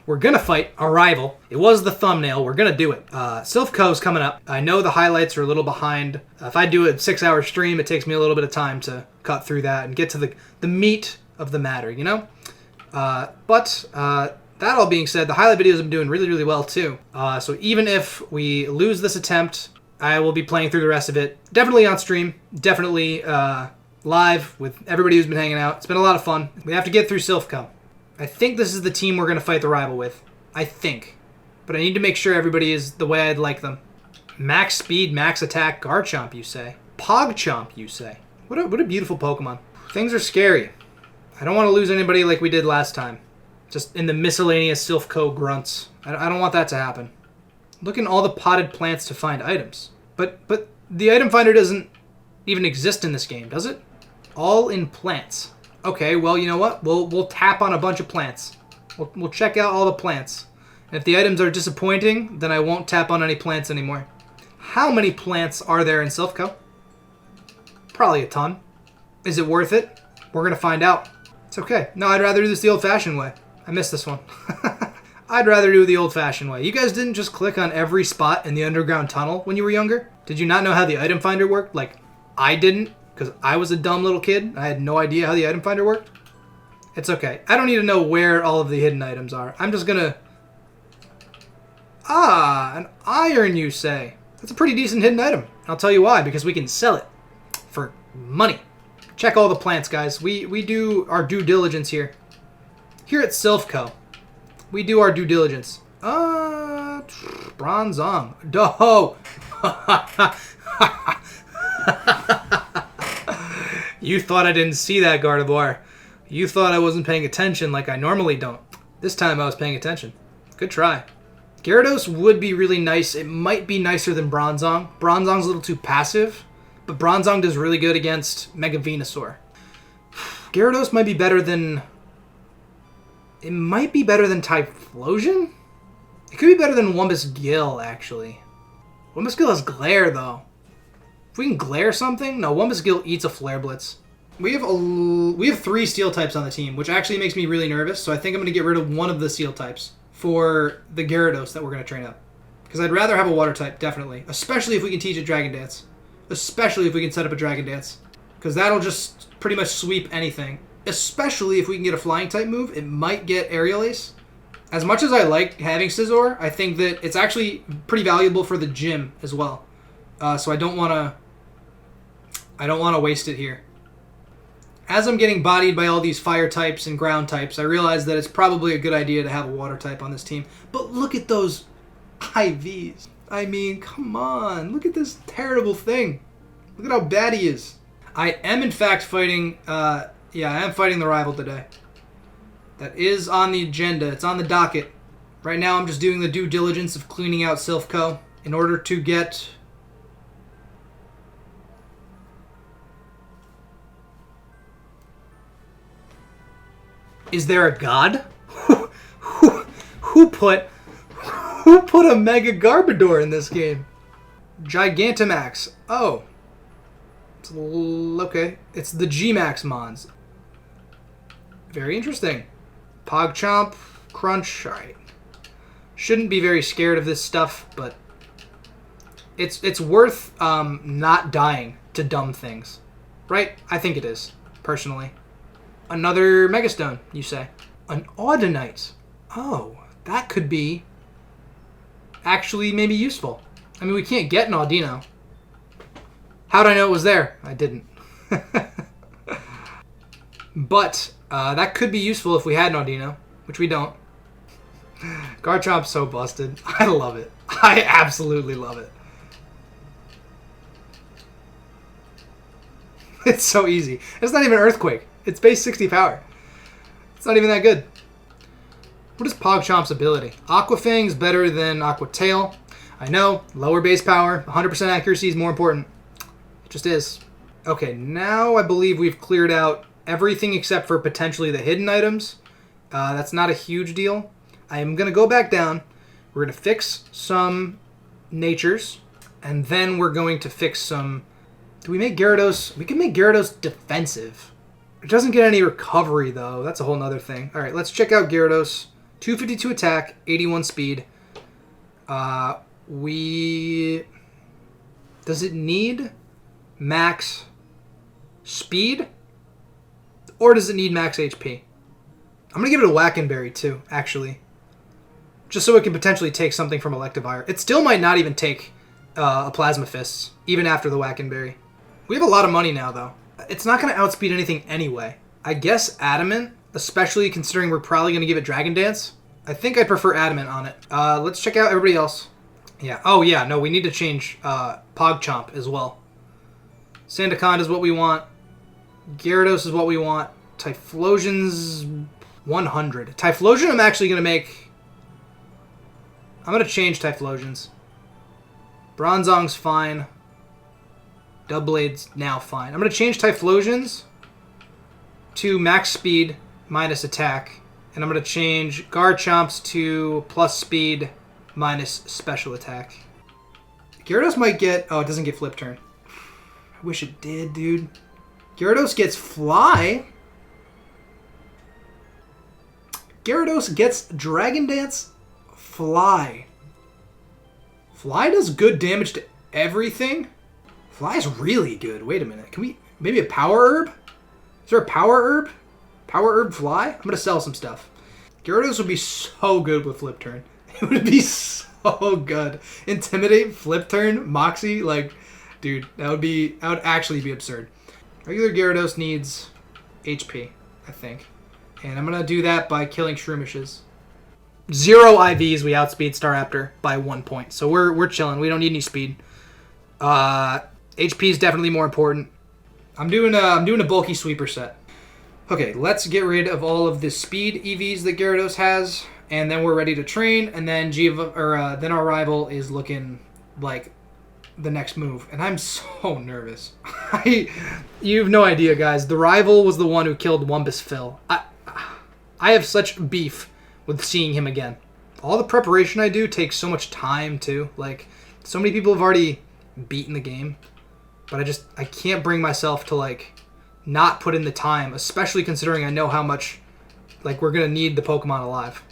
We're going to fight a rival. It was the thumbnail. We're going to do it. SILPH's coming up. I know the highlights are a little behind. If I do a 6-hour stream, it takes me a little bit of time to cut through that and get to the meat of the matter, you know? But that all being said, the highlight videos have been doing really, really well too. So even if we lose this attempt, I will be playing through the rest of it. Definitely on stream. Definitely live with everybody who's been hanging out. It's been a lot of fun. We have to get through SILPH. I think this is the team we're going to fight the rival with. I think. But I need to make sure everybody is the way I'd like them. Max speed, max attack, Garchomp, you say. Pogchomp, you say. What a beautiful Pokemon. Things are scary. I don't want to lose anybody like we did last time. Just in the miscellaneous SILPH grunts. I don't want that to happen. Look in all the potted plants to find items. But the item finder doesn't even exist in this game, does it? All in plants. Okay, well, you know what? We'll tap on a bunch of plants. We'll check out all the plants. And if the items are disappointing, then I won't tap on any plants anymore. How many plants are there in SILPH? Probably a ton. Is it worth it? We're going to find out. It's okay. No, I'd rather do this the old-fashioned way. I missed this one. I'd rather do it the old-fashioned way. You guys didn't just click on every spot in the underground tunnel when you were younger? Did you not know how the item finder worked? Like, I didn't. Because I was a dumb little kid. I had no idea how the item finder worked. It's okay. I don't need to know where all of the hidden items are. I'm just going to... Ah, an iron, you say. That's a pretty decent hidden item. I'll tell you why. Because we can sell it for money. Check all the plants, guys. We do our due diligence here. Here at SILPH, we do our due diligence. Bronzong. Doh! You thought I didn't see that, Gardevoir. You thought I wasn't paying attention like I normally don't. This time I was paying attention. Good try. Gyarados would be really nice. It might be nicer than Bronzong. Bronzong's a little too passive, but Bronzong does really good against Mega Venusaur. Gyarados might be better than... It might be better than Typhlosion? It could be better than Wumbusgil, actually. Wumbusgil has Glare, though. If we can Glare something... No, Wumbusgil eats a Flare Blitz. We have 3 Steel types on the team, which actually makes me really nervous, so I think I'm going to get rid of one of the Steel types for the Gyarados that we're going to train up. Because I'd rather have a Water type, definitely. Especially if we can teach it Dragon Dance. Especially if we can set up a Dragon Dance. Because that'll just pretty much sweep anything. Especially if we can get a Flying type move, it might get Aerial Ace. As much as I like having Scizor, I think that it's actually pretty valuable for the gym as well. So I don't want to waste it here. As I'm getting bodied by all these fire types and ground types, I realize that it's probably a good idea to have a water type on this team. But look at those IVs. I mean, come on. Look at this terrible thing. Look at how bad he is. I am, in fact, fighting... I am fighting the rival today. That is on the agenda. It's on the docket. Right now, I'm just doing the due diligence of cleaning out SILPH in order to get... Is there a god? Who put a Mega Garbodor in this game? Gigantamax. Oh. Okay. It's the G-Max Mons. Very interesting. Pogchomp. Crunch. Alright. Shouldn't be very scared of this stuff, but it's worth not dying to dumb things. Right? I think it is, personally. Another Megastone, you say. An Audinite. Oh, that could be actually maybe useful. I mean, we can't get an Audino. How'd I know it was there? I didn't. But that could be useful if we had an Audino, which we don't. Garchomp's so busted. I love it. I absolutely love it. It's so easy. It's not even Earthquake. It's base 60 power. It's not even that good. What is Pogchomp's ability? Aqua Fang's better than Aqua Tail. I know, lower base power, 100% accuracy is more important. It just is. Okay, now I believe we've cleared out everything except for potentially the hidden items. That's not a huge deal. I am going to go back down. We're going to fix some natures, and then we're going to fix some... Do we make Gyarados? We can make Gyarados defensive. It doesn't get any recovery, though. That's a whole nother thing. All right, let's check out Gyarados. 252 attack, 81 speed. Does it need max speed? Or does it need max HP? I'm going to give it a Wackenberry too, actually. Just so it can potentially take something from Electivire. It still might not even take a Plasma Fist, even after the Wackenberry. We have a lot of money now, though. It's not going to outspeed anything anyway. I guess Adamant, especially considering we're probably going to give it Dragon Dance. I think I prefer Adamant on it. Let's check out everybody else. Yeah. Oh, yeah. No, we need to change PogChamp as well. Sandaconda is what we want. Gyarados is what we want. Typhlosion's 100. Typhlosion I'm actually going to make... I'm going to change Typhlosion's. Bronzong's fine. Doublade's now fine. I'm going to change Typhlosion's to max speed minus attack. And I'm going to change Garchomp's to plus speed minus special attack. Gyarados might get... Oh, it doesn't get Flip Turn. I wish it did, dude. Gyarados gets Fly. Gyarados gets Dragon Dance, Fly. Fly does good damage to everything. Fly's really good. Wait a minute. Can we... Maybe a Power Herb? Is there a Power Herb? Power Herb Fly? I'm going to sell some stuff. Gyarados would be so good with Flip Turn. It would be so good. Intimidate, Flip Turn, Moxie. Like, dude, that would actually be absurd. Regular Gyarados needs HP, I think. And I'm going to do that by killing Shroomishes. 0 IVs, we outspeed Staraptor by 1 point. So we're chilling. We don't need any speed. HP is definitely more important. I'm doing a bulky sweeper set. Okay, let's get rid of all of the speed EVs that Gyarados has, and then we're ready to train. And then then our rival is looking like the next move, and I'm so nervous. You have no idea, guys. The rival was the one who killed Wumbus Phil. I have such beef with seeing him again. All the preparation I do takes so much time too. Like, so many people have already beaten the game, but I can't bring myself to like not put in the time, especially considering I know how much like we're gonna need the Pokemon alive.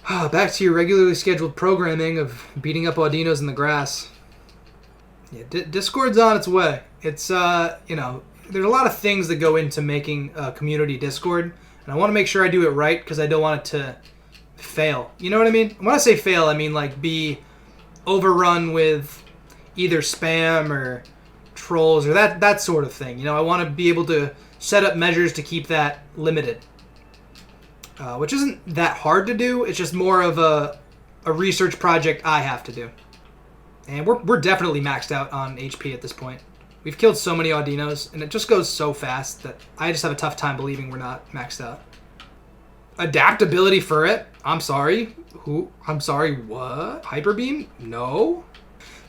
Back to your regularly scheduled programming of beating up Audinos in the grass. Yeah, Discord's on its way. It's there's a lot of things that go into making a community Discord. And I want to make sure I do it right because I don't want it to fail. You know what I mean? When I say fail, I mean like be overrun with either spam or trolls or that sort of thing. You know, I want to be able to set up measures to keep that limited. Which isn't that hard to do. It's just more of a research project I have to do. And we're definitely maxed out on HP at this point. We've killed so many Audinos, and it just goes so fast that I just have a tough time believing we're not maxed out. Adaptability for it? I'm sorry. Who? I'm sorry, what? Hyper Beam? No.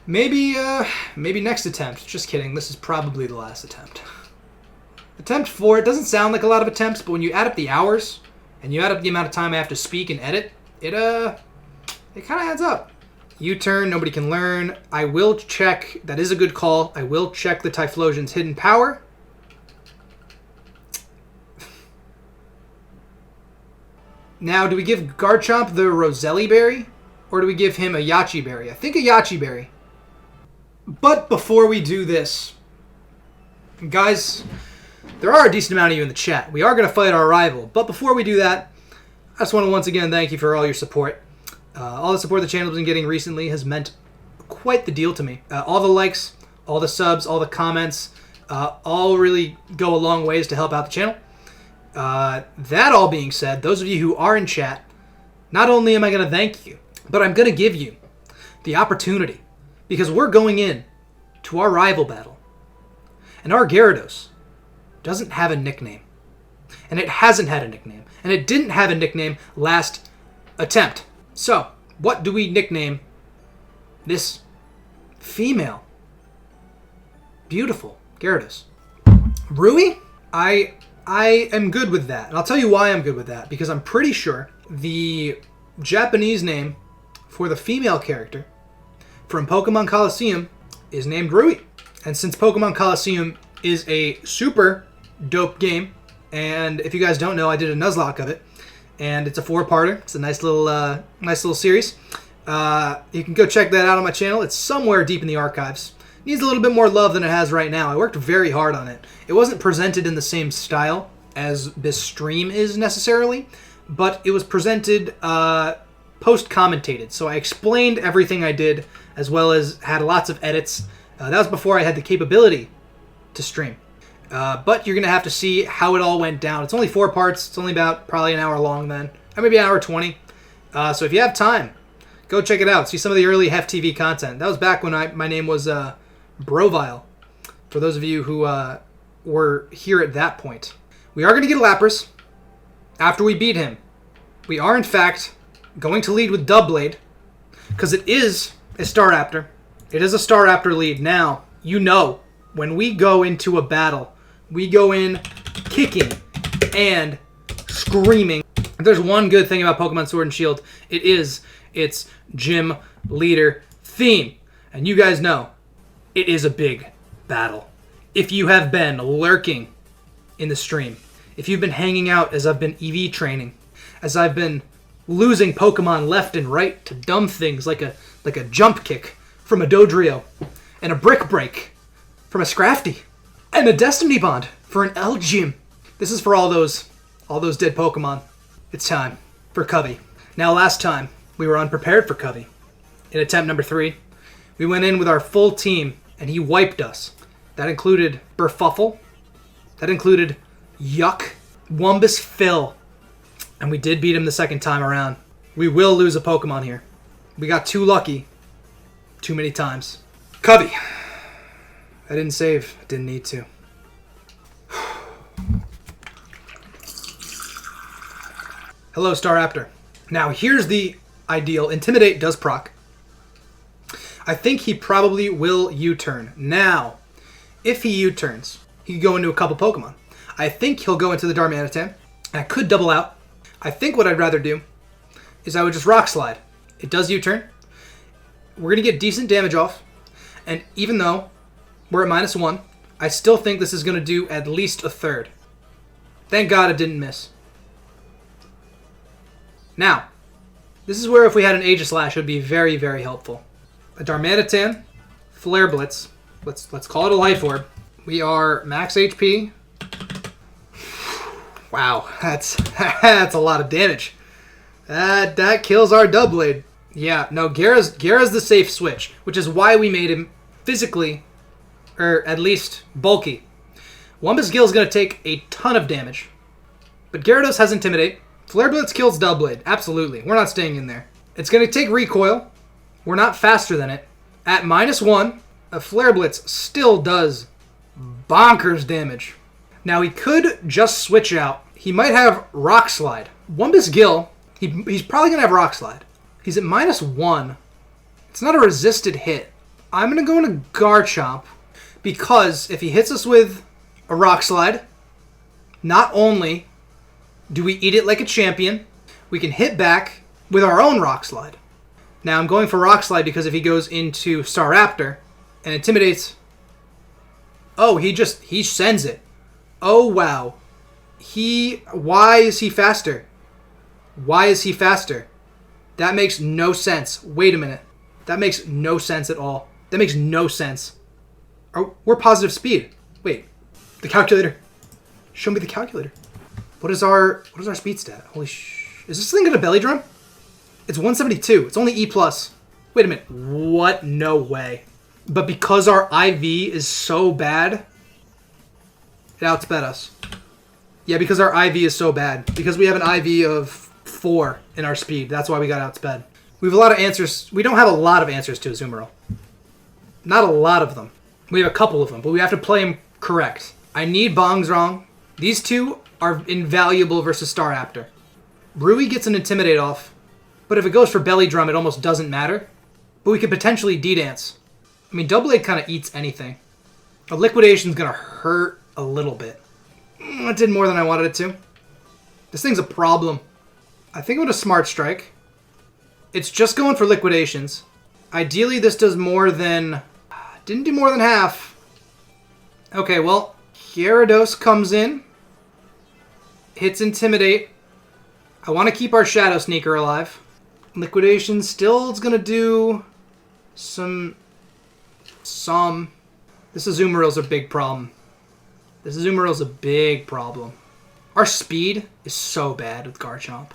Maybe next attempt. Just kidding. This is probably the last attempt. Attempt 4. It doesn't sound like a lot of attempts, but when you add up the hours, and you add up the amount of time I have to speak and edit, it kind of adds up. U-turn, nobody can learn. I will check, that is a good call, I will check the Typhlosion's hidden power. Now, do we give Garchomp the Roselli Berry? Or do we give him a Yachi Berry? I think a Yachi Berry. But before we do this, guys, there are a decent amount of you in the chat. We are going to fight our rival. But before we do that, I just want to once again thank you for all your support. All the support the channel's been getting recently has meant quite the deal to me. All the likes, all the subs, all the comments, all really go a long ways to help out the channel. That all being said, those of you who are in chat, not only am I going to thank you, but I'm going to give you the opportunity, because we're going in to our rival battle. And our Gyarados doesn't have a nickname. And it hasn't had a nickname. And it didn't have a nickname last attempt. So, what do we nickname this female, beautiful Gyarados? Rui? I am good with that. And I'll tell you why I'm good with that. Because I'm pretty sure the Japanese name for the female character from Pokemon Colosseum is named Rui. And since Pokemon Colosseum is a super dope game, and if you guys don't know, I did a Nuzlocke of it, and it's a 4-parter. It's a nice little series. You can go check that out on my channel. It's somewhere deep in the archives. It needs a little bit more love than it has right now. I worked very hard on it. It wasn't presented in the same style as this stream is necessarily, but it was presented post-commentated. So I explained everything I did, as well as had lots of edits. That was before I had the capability to stream. But you're going to have to see how it all went down. It's only 4 parts. It's only about probably an hour long then. Or maybe an hour 20. So if you have time, go check it out. See some of the early Hef TV content. That was back when my name was Brovile. For those of you who were here at that point. We are going to get Lapras after we beat him. We are, in fact, going to lead with Doublade, because it is a Staraptor. It is a Staraptor lead. Now, you know, when we go into a battle, we go in kicking and screaming. If there's one good thing about Pokemon Sword and Shield, it's gym leader theme. And you guys know, it is a big battle. If you have been lurking in the stream, if you've been hanging out as I've been EV training, as I've been losing Pokemon left and right to dumb things like a jump kick from a Dodrio, and a brick break from a Scrafty, and a Destiny Bond for an Elgyem. This is for all those dead Pokemon. It's time for Covey. Now, last time we were unprepared for Covey. In attempt number 3, we went in with our full team, and he wiped us. That included Burfuffle. That included Yuck, Wumbus Phil. And we did beat him the second time around. We will lose a Pokemon here. We got too lucky. Too many times. Covey. I didn't save. Didn't need to. Hello, Staraptor. Now, here's the ideal. Intimidate does proc. I think he probably will U-turn. Now, if he U-turns, he could go into a couple Pokemon. I think he'll go into the Darmanitan. I could double out. I think what I'd rather do is I would just Rock Slide. It does U-turn. We're going to get decent damage off. And even though we're at -1, I still think this is going to do at least a third. Thank God it didn't miss. Now, this is where if we had an Aegislash, it would be very, very helpful. A Darmanitan, Flare Blitz. Let's call it a Life Orb. We are max HP. Wow, that's a lot of damage. That kills our Doublade. Yeah, no, Gara's the safe switch, which is why we made him physically, or at least bulky. Wumbus Gill's going to take a ton of damage. But Gyarados has Intimidate. Flare Blitz kills Doublade. Absolutely. We're not staying in there. It's going to take Recoil. We're not faster than it. At -1, a Flare Blitz still does bonkers damage. Now, he could just switch out. He might have Rock Slide. Wumbus Gill, he's probably going to have Rock Slide. He's at -1. It's not a resisted hit. I'm going to go into Garchomp because if he hits us with a Rock Slide, not only do we eat it like a champion, we can hit back with our own Rock Slide. Now I'm going for Rock Slide because if he goes into Staraptor and intimidates... Oh, he sends it. Oh, wow. Why is he faster? Why is he faster? That makes no sense. Wait a minute. That makes no sense at all. That makes no sense. Oh, we're positive speed. Wait. The calculator. Show me the calculator. What is our speed stat? Holy sh... Is this thing got a belly drum? It's 172. It's only E+. Wait a minute. What? No way. But because our IV is so bad, it outsped us. Yeah, because our IV is so bad. Because we have an IV of 4 in our speed. That's why we got outsped. We have a lot of answers. We don't have a lot of answers to Azumarill. Not a lot of them. We have a couple of them, but we have to play them correct. I need Bongzrong. These two are invaluable versus Staraptor. Rui gets an Intimidate off, but if it goes for Belly Drum, it almost doesn't matter. But we could potentially D-Dance. I mean, Doublade kind of eats anything. A Liquidation's going to hurt a little bit. It did more than I wanted it to. This thing's a problem. I think I'm going to Smart Strike. It's just going for Liquidations. Ideally, this does more than... Didn't do more than half. Okay, well, Gyarados comes in. Hits Intimidate. I want to keep our Shadow Sneaker alive. Liquidation still is going to do some. This Azumaril's a big problem. This Azumaril's a big problem. Our speed is so bad with Garchomp.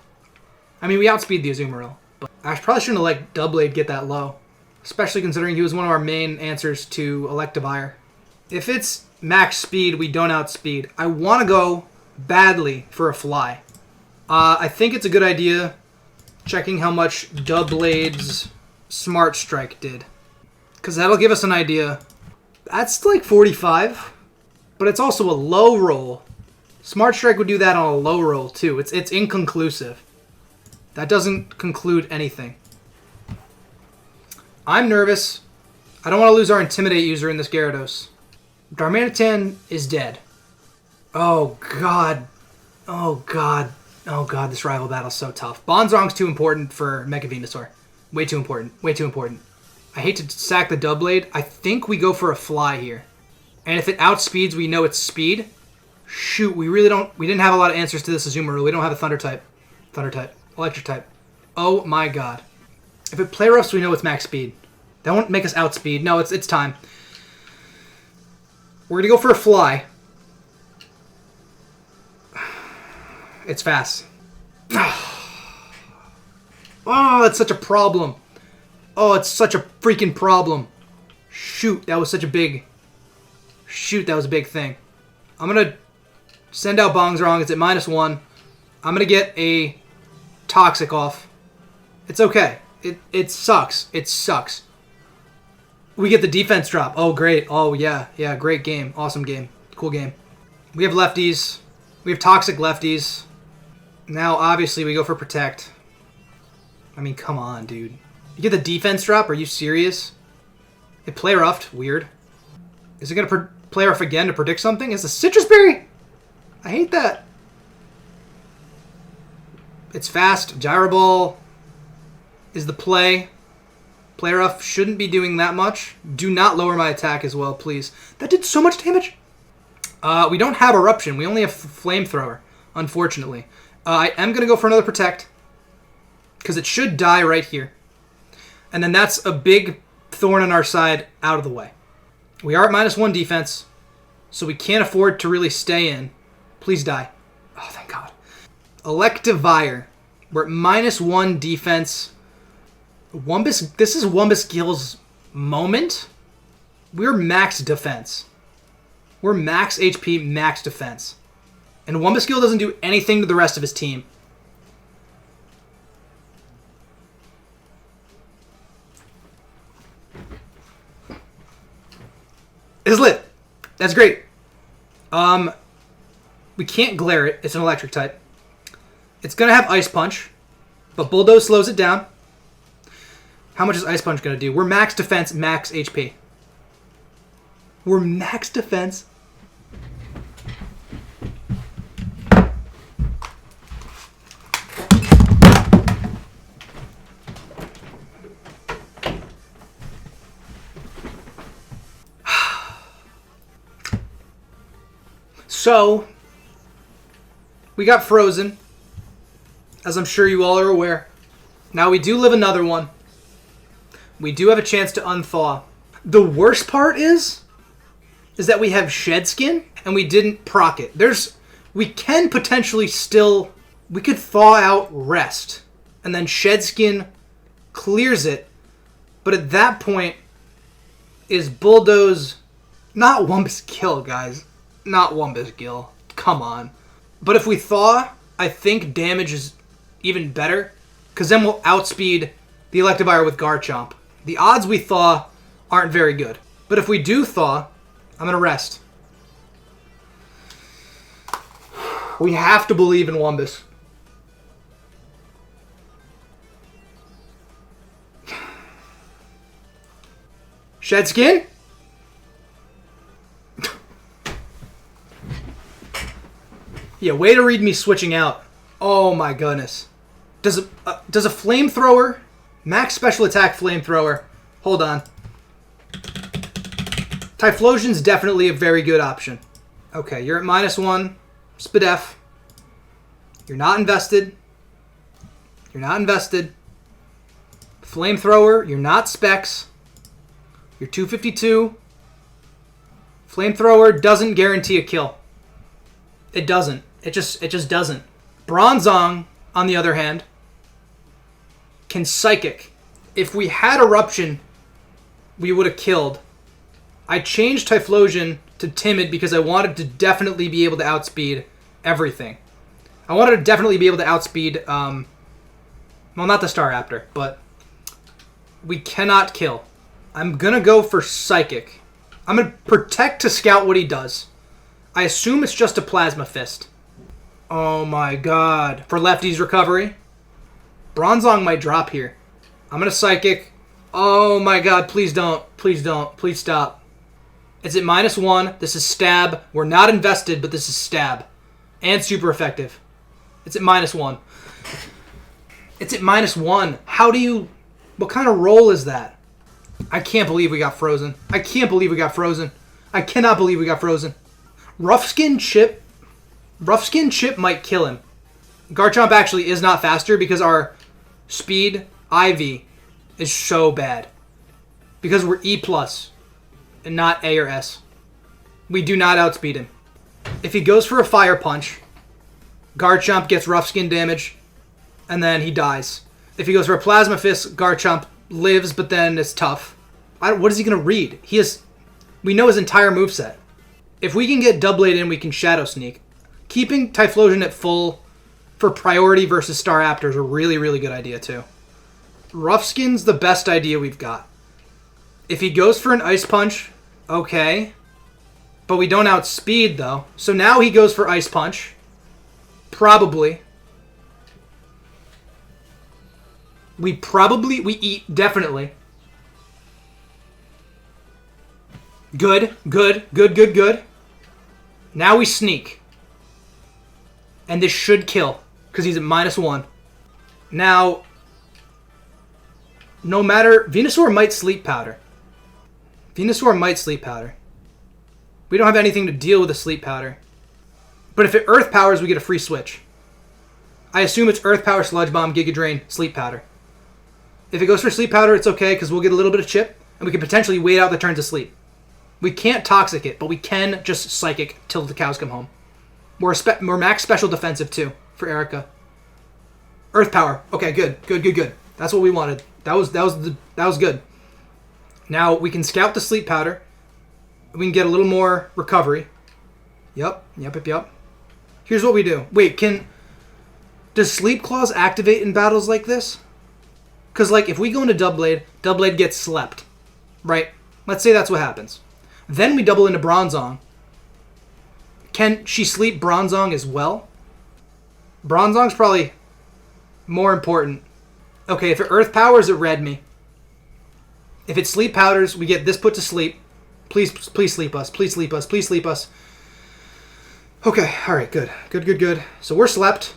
I mean, we outspeed the Azumarill, but I probably shouldn't have let Doublade get that low. Especially considering he was one of our main answers to Electivire. If it's max speed, we don't outspeed. I want to go badly for a fly. I think it's a good idea checking how much Doublade's Smart Strike did. Because that'll give us an idea. That's like 45, but it's also a low roll. Smart Strike would do that on a low roll too. It's inconclusive. That doesn't conclude anything. I'm nervous. I don't want to lose our Intimidate user in this Gyarados. Darmanitan is dead. Oh, God. Oh, God. Oh, God, this rival battle's so tough. Bonzong's too important for Mega Venusaur. Way too important. Way too important. I hate to sack the Doublade. I think we go for a fly here. And if it outspeeds, we know it's speed. Shoot, we didn't have a lot of answers to this Azumarill. We don't have a Thunder type. Thunder type. Electric type. Oh, my God. If it play roughs, we know it's max speed. That won't make us outspeed. No, it's time. We're going to go for a fly. It's fast. Oh, that's such a problem. Oh, it's such a freaking problem. Shoot, that was such a big... Shoot, that was a big thing. I'm going to send out Bongzrong. It's at -1. I'm going to get a Toxic off. It's okay. It sucks. It sucks. We get the defense drop. Oh, great. Oh, yeah. Yeah, great game. Awesome game. Cool game. We have lefties. We have toxic lefties. Now, obviously, we go for Protect. I mean, come on, dude. You get the defense drop? Are you serious? It play roughed. Weird. Is it going to play rough again to predict something? It's a Citrus Berry! I hate that. It's fast. Gyro Ball is the play. Play rough shouldn't be doing that much. Do not lower my attack as well, please. That did so much damage. We don't have Eruption. We only have Flamethrower, unfortunately. I am going to go for another Protect, because it should die right here. And then that's a big thorn on our side out of the way. We are at -1 defense, so we can't afford to really stay in. Please die. Oh, thank God. Electivire. We're at -1 defense. This is Wumbusgill's moment. We're max defense. We're max HP, max defense. And Wumbusgill doesn't do anything to the rest of his team. It's lit. That's great. We can't glare it. It's an electric type. It's going to have Ice Punch, but Bulldoze slows it down. How much is Ice Punch going to do? We're max defense, max HP. We're max defense. So, we got frozen, as I'm sure you all are aware. Now we do live another one. We do have a chance to unthaw. The worst part is that we have Shed Skin, and we didn't proc it. We can potentially still, we could thaw out Rest, and then Shed Skin clears it, but at that point, is Bulldoze, not Wumbusgill, guys. Not Wumbusgill. Come on. But if we thaw, I think damage is even better, because then we'll outspeed the Electivire with Garchomp. The odds we thaw aren't very good. But if we do thaw, I'm going to rest. We have to believe in Wumbus. Shed Skin? Yeah, way to read me switching out. Oh my goodness. Does a Flamethrower, max special attack Flamethrower, hold on. Typhlosion's definitely a very good option. Okay, you're at -1. Spadef. You're not invested. You're not invested. Flamethrower, you're not Specs. You're 252. Flamethrower doesn't guarantee a kill. It doesn't. It just doesn't. Bronzong, on the other hand, can Psychic. If we had Eruption, we would have killed. I changed Typhlosion to Timid because I wanted to definitely be able to outspeed everything. I wanted to definitely be able to outspeed, well, not the Staraptor, but we cannot kill. I'm going to go for Psychic. I'm going to Protect to scout what he does. I assume it's just a Plasma Fist. Oh my god. For Lefty's recovery. Bronzong might drop here. I'm going to Psychic. Oh my god, please don't. Please don't. Please stop. It's at -1. This is Stab. We're not invested, but this is Stab. And super effective. It's at -1. It's at -1. How do you... What kind of roll is that? I can't believe we got frozen. I can't believe we got frozen. I cannot believe we got frozen. Rough-Skin Chip might kill him. Garchomp actually is not faster because our speed IV is so bad. Because we're E+, and not A or S. We do not outspeed him. If he goes for a Fire Punch, Garchomp gets Rough Skin damage, and then he dies. If he goes for a Plasma Fist, Garchomp lives, but then it's tough. What is he going to read? We know his entire moveset. If we can get Doublade in, we can Shadow Sneak. Keeping Typhlosion at full for priority versus Staraptor is a really, really good idea, too. Rough Skin's the best idea we've got. If he goes for an Ice Punch, okay. But we don't outspeed, though. So now he goes for Ice Punch. Probably. We eat, definitely. Good. Now we sneak. And this should kill, because he's at -1. Now, no matter... Venusaur might Sleep Powder. We don't have anything to deal with a Sleep Powder. But if it Earth Powers, we get a free switch. I assume it's Earth Power, Sludge Bomb, Giga Drain, Sleep Powder. If it goes for Sleep Powder, it's okay, because we'll get a little bit of chip, and we can potentially wait out the turns of sleep. We can't Toxic it, but we can just Psychic till the cows come home. We're max special defensive, too, for Erica. Earth Power. Okay, good. That's what we wanted. That was good. Now, we can Scout the Sleep Powder. We can get a little more recovery. Yep. Here's what we do. Wait, does Sleep Claws activate in battles like this? Because, like, if we go into Doublade gets slept. Right? Let's say that's what happens. Then we double into Bronzong. Can she sleep Bronzong as well? Bronzong's probably more important. Okay, if it Earth Powers, it Red me. If it Sleep Powders, we get this put to sleep. Please sleep us. Please sleep us. Okay, alright, good. So we're slept,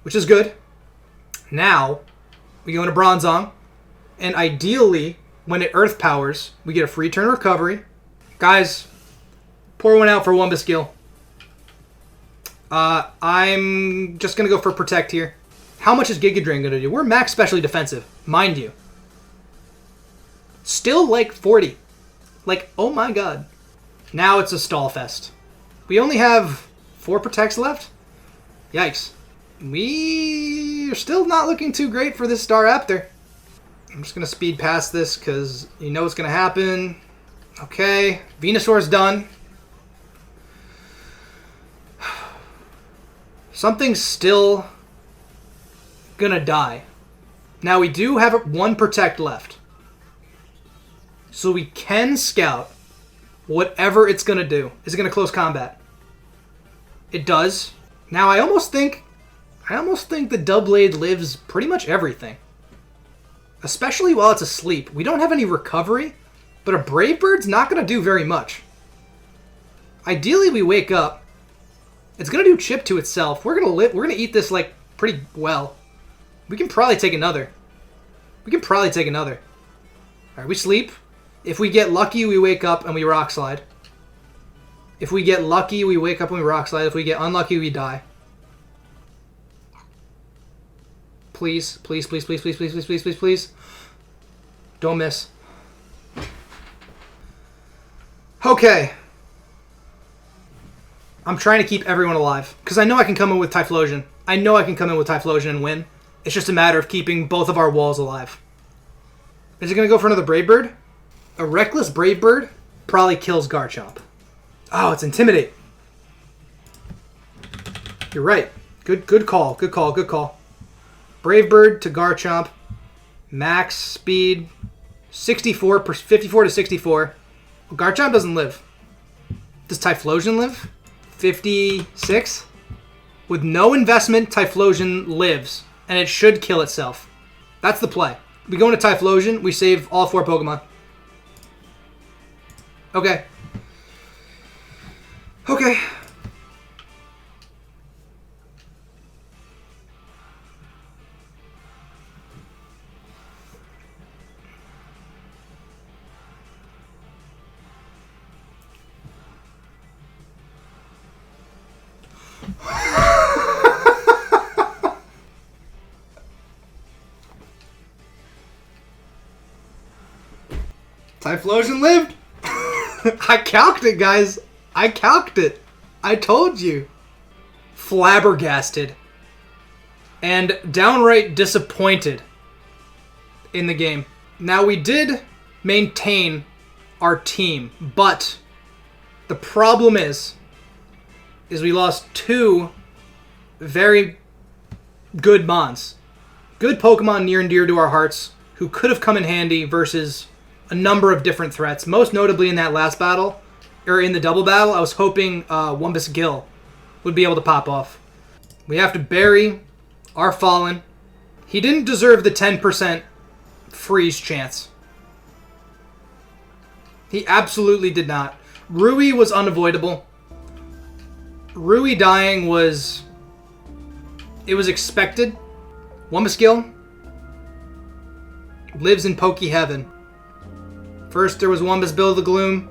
which is good. Now, we go into Bronzong. And ideally, when it Earth Powers, we get a free turn recovery. Guys, pour one out for Wumbaskill. I'm just going to go for Protect here. How much is Giga Drain going to do? We're max specially defensive, mind you. Still like 40. Like, oh my god. Now it's a stall fest. We only have 4 Protects left? Yikes. We are still not looking too great for this Staraptor. I'm just going to speed past this because you know what's going to happen. Okay, Venusaur's done. Something's still gonna die. Now we do have 1 Protect left. So we can Scout whatever it's gonna do. Is it gonna close combat? It does. Now I almost think the Doublade lives pretty much everything. Especially while it's asleep. We don't have any recovery, but a Brave Bird's not gonna do very much. Ideally we wake up. It's gonna do chip to itself. We're gonna eat this like pretty well. We can probably take another. Alright, we sleep. If we get lucky, we wake up and we Rock Slide. If we get lucky, we wake up and we Rock Slide. If we get unlucky, we die. Please, please, please, please, please, please, please, please, please, please. Don't miss. Okay. I'm trying to keep everyone alive. Because I know I can come in with Typhlosion. I know I can come in with Typhlosion and win. It's just a matter of keeping both of our walls alive. Is it going to go for another Brave Bird? A Reckless Brave Bird probably kills Garchomp. Oh, it's Intimidate. You're right. Good call. Good call. Good call. Brave Bird to Garchomp. Max speed 54 to 64. Well, Garchomp doesn't live. Does Typhlosion live? 56? With no investment, Typhlosion lives. And it should kill itself. That's the play. We go into Typhlosion, we save all 4 Pokemon. Okay. Okay. Typhlosion lived! I calced it, guys. I calced it. I told you. Flabbergasted. And downright disappointed in the game. Now, we did maintain our team, but the problem is we lost 2 very good Mons. Good Pokemon near and dear to our hearts who could have come in handy versus a number of different threats. Most notably in that last battle, or in the double battle, I was hoping Wumbus Gill would be able to pop off. We have to bury our Fallen. He didn't deserve the 10% freeze chance. He absolutely did not. Rui was unavoidable. Rui dying was... It was expected. Wumbus Gill lives in Poke Heaven. First there was Wumbus Bill the Gloom.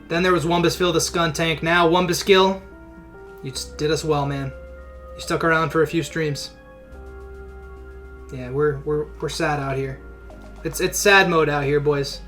Then there was Wumbus Phil the Skuntank. Now Wumbus Gill. You just did us well, man. You stuck around for a few streams. Yeah, we're sad out here. It's sad mode out here, boys.